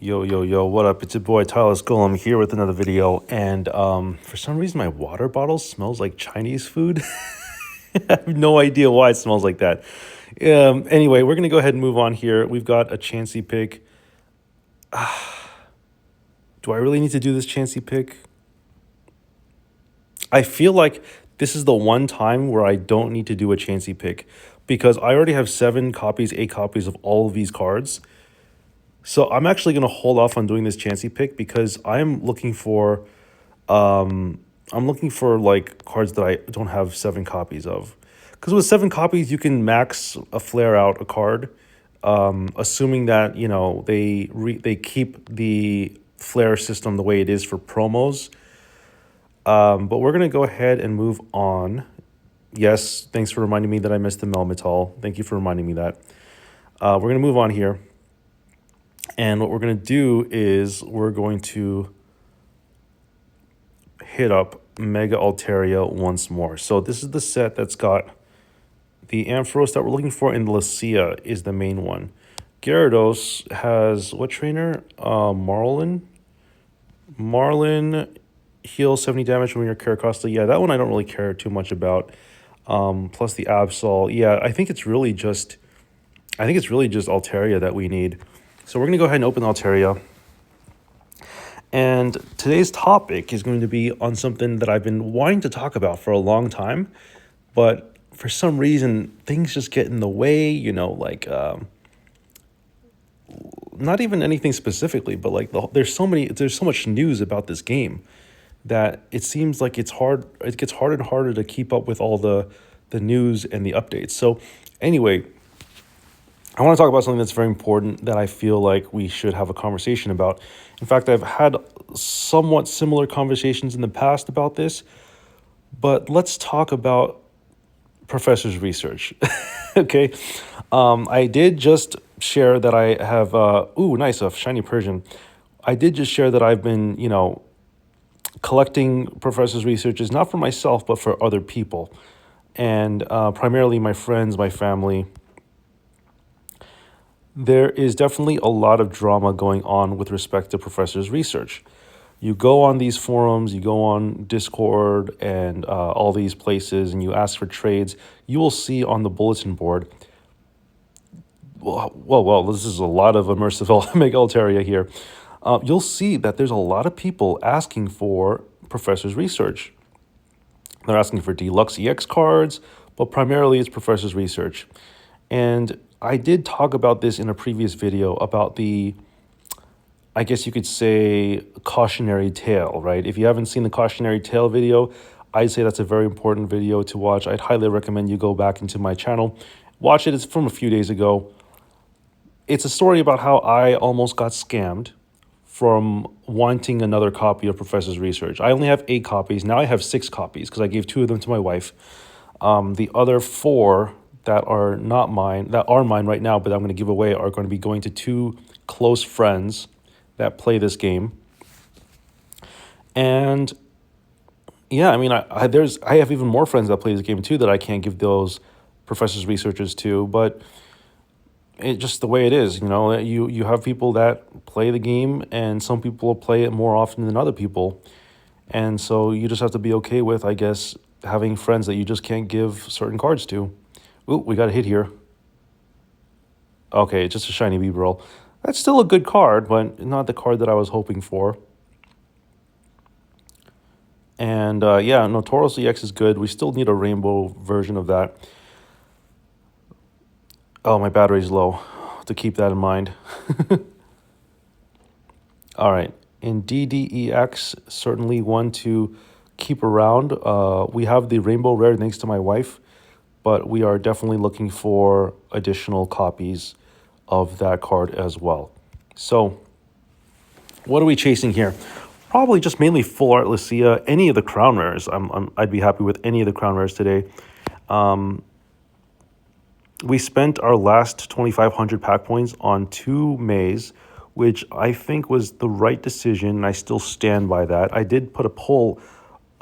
Yo, what up? It's your boy Tyler Skull. I'm here with another video, and for some reason my water bottle smells like Chinese food. I have no idea why it smells like that. Anyway, we're gonna go ahead and move on here. We've got a Chansey pick. Do I really need to do this Chansey pick? I feel like this is the one time where I don't need to do a Chansey pick because I already have 8 copies of all of these cards. So I'm actually gonna hold off on doing this Chansey pick because I'm looking for like cards that I don't have 7 copies of. Because with 7 copies, you can max a flare out a card, assuming that they keep the flare system the way it is for promos. But we're gonna go ahead and move on. Yes, thanks for reminding me that I missed the Melmetal. Thank you for reminding me that. We're gonna move on here. And what we're going to do is we're going to hit up Mega Altaria once more. So this is the set that's got the Ampharos that we're looking for, and Lucia is the main one. Gyarados has what trainer? Marlin. Marlin heals 70 damage when you're Caracosta. Yeah, that one I don't really care too much about. Plus the Absol. Yeah, I think it's really just Altaria that we need. So we're going to go ahead and open Altaria. And today's topic is going to be on something that I've been wanting to talk about for a long time. But for some reason, things just get in the way, not even anything specifically, but like there's so much news about this game that it seems like it gets harder and harder to keep up with all the news and the updates. So anyway, I want to talk about something that's very important that I feel like we should have a conversation about. In fact, I've had somewhat similar conversations in the past about this, but let's talk about Professor's research. Okay. I did just share that I have, nice, a shiny Persian. I did just share that I've been, collecting Professor's researches, not for myself, but for other people. And primarily my friends, my family. There is definitely a lot of drama going on with respect to Professor's research. You go on these forums, you go on Discord and all these places, and you ask for trades. You will see on the bulletin board, well, this is a lot of immersive Mega Altaria here. You'll see that there's a lot of people asking for Professor's research. They're asking for Deluxe EX cards, but primarily it's Professor's research. And I did talk about this in a previous video about the, I guess you could say, cautionary tale, right? If you haven't seen the cautionary tale video, I'd say that's a very important video to watch. I'd highly recommend you go back into my channel, watch it. It's from a few days ago. It's a story about how I almost got scammed from wanting another copy of Professor's research. I only have 8 copies. Now I have 6 copies because I gave 2 of them to my wife. The other 4 that are not mine, that are mine right now, but I'm going to give away, are going to be going to 2 close friends that play this game. And yeah, I mean, I have even more friends that play this game too that I can't give those Professor's researchers to, but it's just the way it is. You have people that play the game, and some people play it more often than other people. And so you just have to be okay with, I guess, having friends that you just can't give certain cards to. Ooh, we got a hit here. Okay, just a shiny Weavile. That's still a good card, but not the card that I was hoping for. And yeah, no, Tauros EX is good. We still need a rainbow version of that. Oh, my battery's low. To keep that in mind. All right, in DDEX, certainly one to keep around. We have the rainbow rare thanks to my wife, but we are definitely looking for additional copies of that card as well. So what are we chasing here? Probably just mainly full art Lucia, any of the crown rares. I'd be happy with any of the crown rares today. We spent our last 2,500 pack points on 2 Mays, which I think was the right decision, and I still stand by that. I did put a poll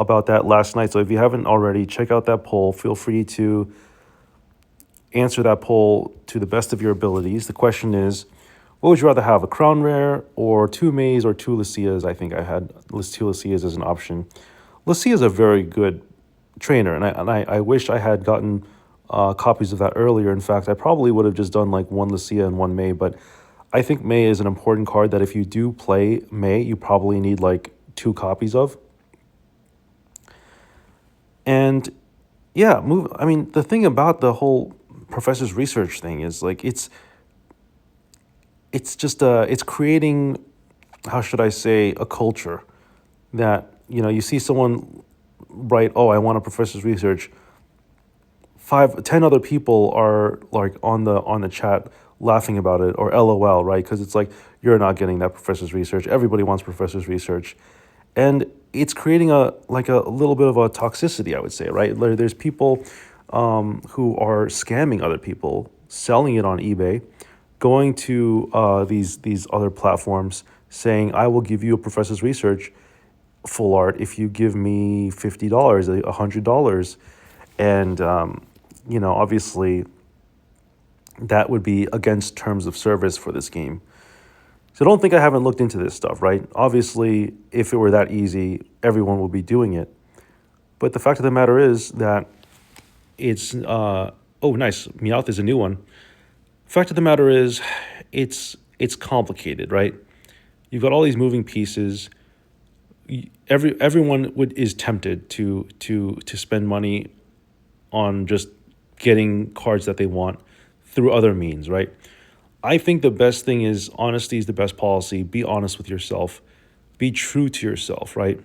about that last night, so if you haven't already, check out that poll. Feel free to answer that poll to the best of your abilities. The question is, What would you rather have, a Crown Rare or two Mays or two Lucias? I think I had two Lucias as an option. Lucia is a very good trainer, and I wish I had gotten copies of that earlier. In fact, I probably would have just done like one Lucia and one May, but I think May is an important card that if you do play May, you probably need like two copies of. And yeah, move. I mean, the thing about the whole professor's research thing is like it's just it's creating, how should I say, a culture that, you see someone write, oh, I want a professor's research. 5, 10 other people are like on the chat laughing about it, or LOL, right? Because it's like, you're not getting that professor's research. Everybody wants professor's research, and it's creating a little bit of a toxicity, I would say, right? There's people who are scamming other people, selling it on eBay, going to these other platforms, saying, I will give you a professor's research full art if you give me $50, $100, and obviously that would be against terms of service for this game. So don't think I haven't looked into this stuff, right? Obviously, if it were that easy, everyone would be doing it. But the fact of the matter is that it's oh, nice, Meowth is a new one. Fact of the matter is, it's complicated, right? You've got all these moving pieces. Everyone is tempted to spend money on just getting cards that they want through other means, right? I think the best thing is, honesty is the best policy. Be honest with yourself. Be true to yourself, right?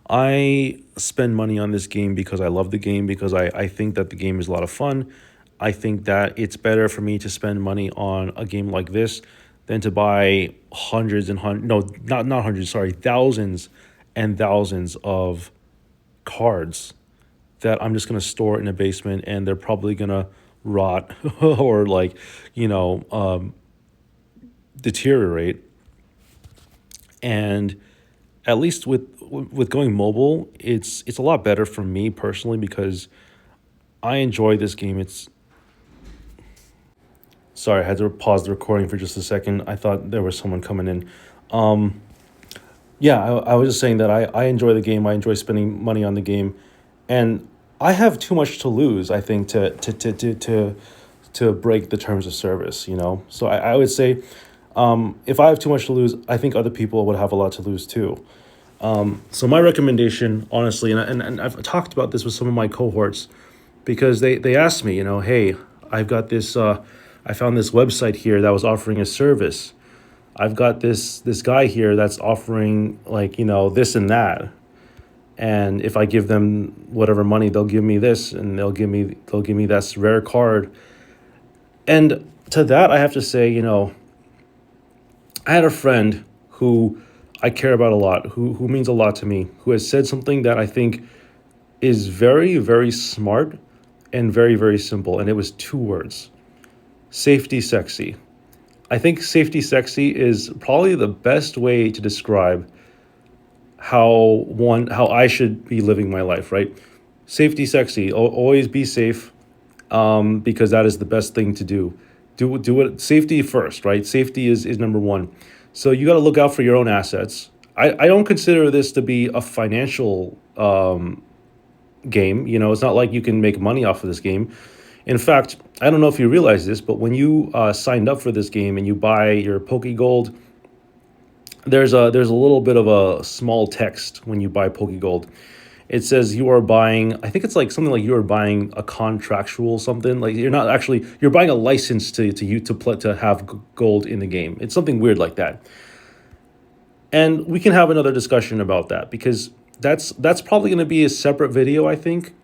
I spend money on this game because I love the game, because I think that the game is a lot of fun. I think that it's better for me to spend money on a game like this than to buy hundreds and hundreds, no, not hundreds, sorry, thousands and thousands of cards that I'm just going to store in a basement, and they're probably going to rot or like, deteriorate. And at least with going mobile, it's a lot better for me personally, because I enjoy this game. Sorry, I had to pause the recording for just a second. I thought there was someone coming in. Yeah, I was just saying that I enjoy the game. I enjoy spending money on the game, and I have too much to lose, I think, to break the terms of service. So I would say, if I have too much to lose, I think other people would have a lot to lose too. So my recommendation, honestly, and I've talked about this with some of my cohorts, because they asked me, hey, I've got this. I found this website here that was offering a service. I've got this guy here that's offering like, this and that. And if I give them whatever money, they'll give me this, and they'll give me this rare card. And to that, I have to say, I had a friend who I care about a lot, who means a lot to me, who has said something that I think is very, very smart and very, very simple. And it was 2 words: safety sexy. I think safety sexy is probably the best way to describe how I should be living my life, right? Safety sexy. Always be safe, because that is the best thing to do. Do it. Safety first, right? Safety is number one. So you got to look out for your own assets. I don't consider this to be a financial game. It's not like you can make money off of this game. In fact, I don't know if you realize this, but when you signed up for this game and you buy your Pokegold, there's a little bit of a small text when you buy Pokegold. It says you are buying, I think it's like something like you are buying a contractual something. Like you're buying a license to have gold in the game. It's something weird like that. And we can have another discussion about that, because that's probably going to be a separate video, I think.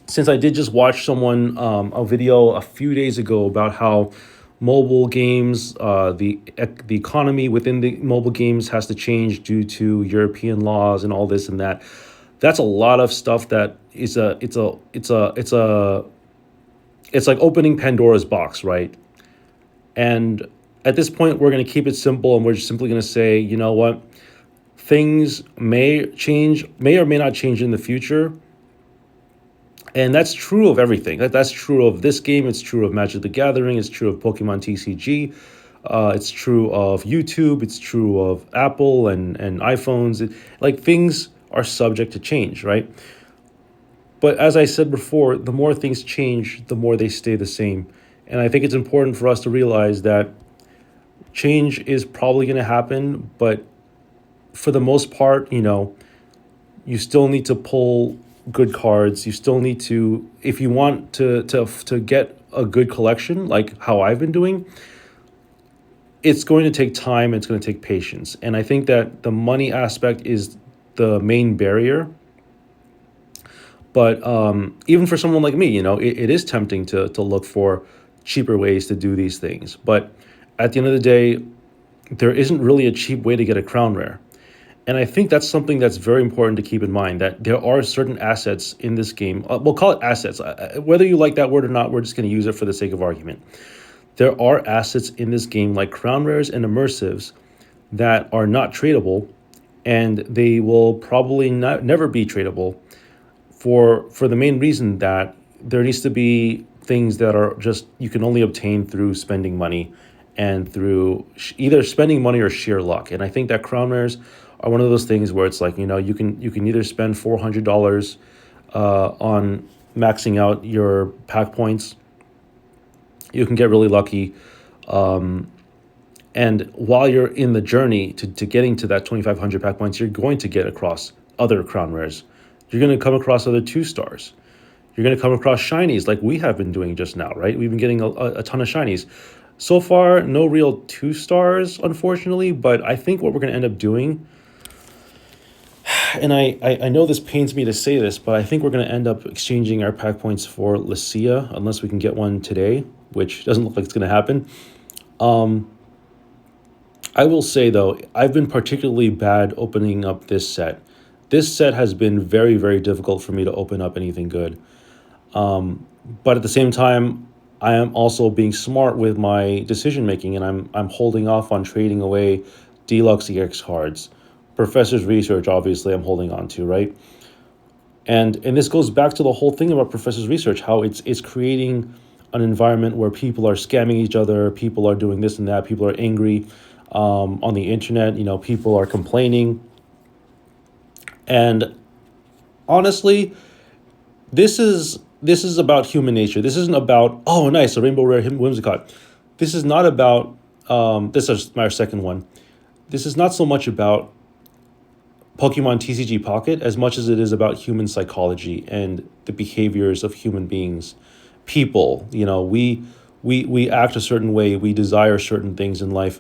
Since I did just watch a video a few days ago about how mobile games, the economy within the mobile games has to change due to European laws and all this and that. That's a lot of stuff that it's like opening Pandora's box, right? And at this point, we're going to keep it simple, and we're just simply going to say, you know what? Things may or may not change in the future. And that's true of everything. That's true of this game. It's true of Magic the Gathering. It's true of Pokemon TCG. It's true of YouTube. It's true of Apple and iPhones. Like things are subject to change, right? But as I said before, the more things change, the more they stay the same. And I think it's important for us to realize that change is probably going to happen, but for the most part, you still need to pull good cards. You still need to, if you want to get a good collection, like how I've been doing, it's going to take time. It's going to take patience, and I think that the money aspect is the main barrier. But even for someone like me, it is tempting to look for cheaper ways to do these things. But at the end of the day, there isn't really a cheap way to get a crown rare. And I think that's something that's very important to keep in mind, that there are certain assets in this game. We'll call it assets. Whether you like that word or not, we're just going to use it for the sake of argument. There are assets in this game like crown rares and immersives that are not tradable, and they will probably never be tradable for the main reason that there needs to be things that are just you can only obtain through spending money and through either spending money or sheer luck. And I think that crown rares are one of those things where it's like you can either spend $400 on maxing out your pack points. You can get really lucky, and while you're in the journey to getting to that 2,500 pack points, you're going to get across other crown rares. You're going to come across other 2 stars. You're going to come across shinies like we have been doing just now, right? We've been getting a ton of shinies. So far, no real 2 stars, unfortunately, but I think what we're going to end up doing, and I know this pains me to say this, but I think we're going to end up exchanging our pack points for Lucia, unless we can get one today, which doesn't look like it's going to happen. I will say, though, I've been particularly bad opening up this set. This set has been very, very difficult for me to open up anything good. But at the same time, I am also being smart with my decision making, and I'm holding off on trading away Deluxe EX cards. Professor's Research, obviously, I'm holding on to, right? And this goes back to the whole thing about Professor's Research, how it's creating an environment where people are scamming each other, people are doing this and that, people are angry on the internet, people are complaining. And honestly, this is about human nature. This isn't about, oh, nice, a Rainbow Rare Whimsicott. This is not about, this is my second one. This is not so much about Pokemon TCG Pocket as much as it is about human psychology and the behaviors of human beings. People, we act a certain way, we desire certain things in life,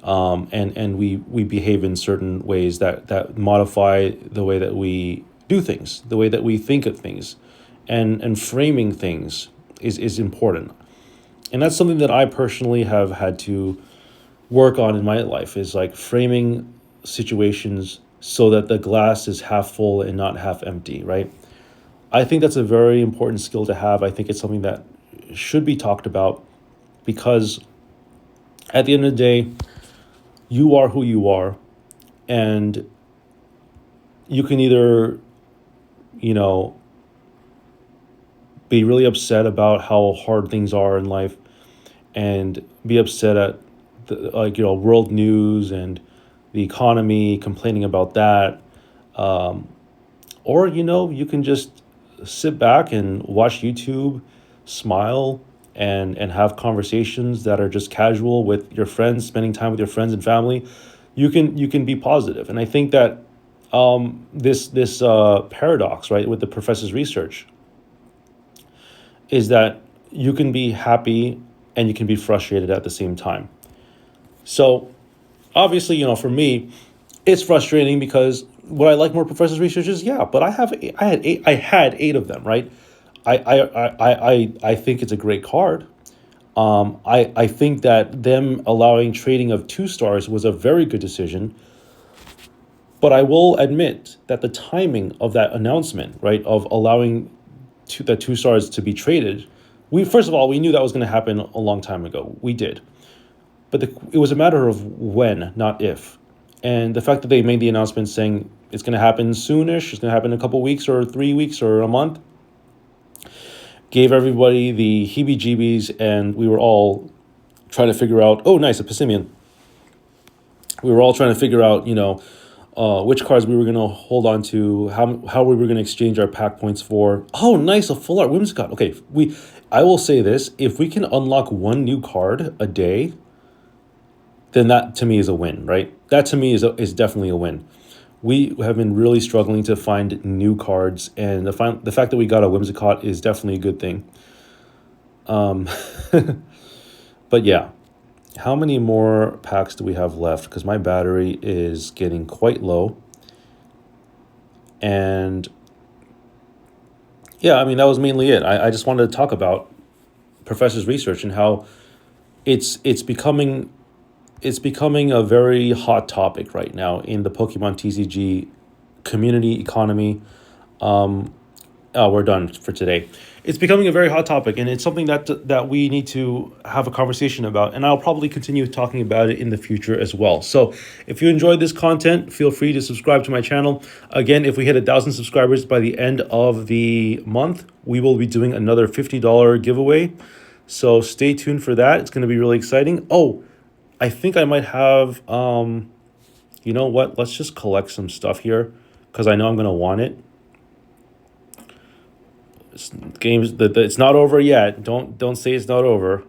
and we behave in certain ways that modify the way that we do things, the way that we think of things, and framing things is important. And that's something that I personally have had to work on in my life, is like framing situations so that the glass is half full and not half empty, right? I think that's a very important skill to have. I think it's something that should be talked about, because at the end of the day, you are who you are, and you can either, you know, be really upset about how hard things are in life and be upset at world news and the economy, complaining about that. Or, you can just sit back and watch YouTube, smile, and have conversations that are just casual with your friends, spending time with your friends and family. You can be positive. And I think that this paradox, right, with the professor's research, is that you can be happy and you can be frustrated at the same time. So obviously, for me, it's frustrating because would I like more professor's researches? Yeah, but I had eight of them, right? I think it's a great card. I think that them allowing trading of 2 stars was a very good decision. But I will admit that the timing of that announcement, right, of allowing the 2 stars to be traded, we first of all we knew that was going to happen a long time ago. We did, but it was a matter of when, not if. And the fact that they made the announcement saying it's going to happen soonish, it's going to happen in a couple weeks or 3 weeks or a month, gave everybody the heebie-jeebies, and we were all trying to figure out, oh, nice, a Passimian. We were all trying to figure out, which cards we were going to hold on to, how we were going to exchange our pack points for. Oh, nice, a full art Whimsicott. Okay, I will say this, if we can unlock one new card a day, then that to me is a win, right? That to me is definitely a win. We have been really struggling to find new cards, and the fact that we got a Whimsicott is definitely a good thing. But yeah, how many more packs do we have left? Because my battery is getting quite low. And yeah, I mean, that was mainly it. I just wanted to talk about Professor's research and how it's becoming a very hot topic right now in the Pokemon TCG community economy. We're done for today. It's becoming a very hot topic, and it's something that we need to have a conversation about. And I'll probably continue talking about it in the future as well. So, if you enjoyed this content, feel free to subscribe to my channel. Again, if we hit 1,000 subscribers by the end of the month, we will be doing another $50 giveaway. So stay tuned for that. It's going to be really exciting. Oh, I think I might have. You know what? Let's just collect some stuff here because I know I'm going to want it. It's not over yet. Don't say it's not over,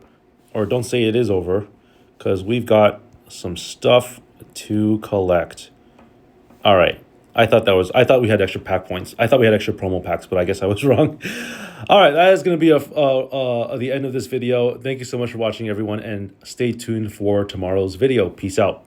or don't say it is over, because we've got some stuff to collect. All right. I thought we had extra pack points. I thought we had extra promo packs, but I guess I was wrong. All right, that is going to be the end of this video. Thank you so much for watching, everyone, and stay tuned for tomorrow's video. Peace out.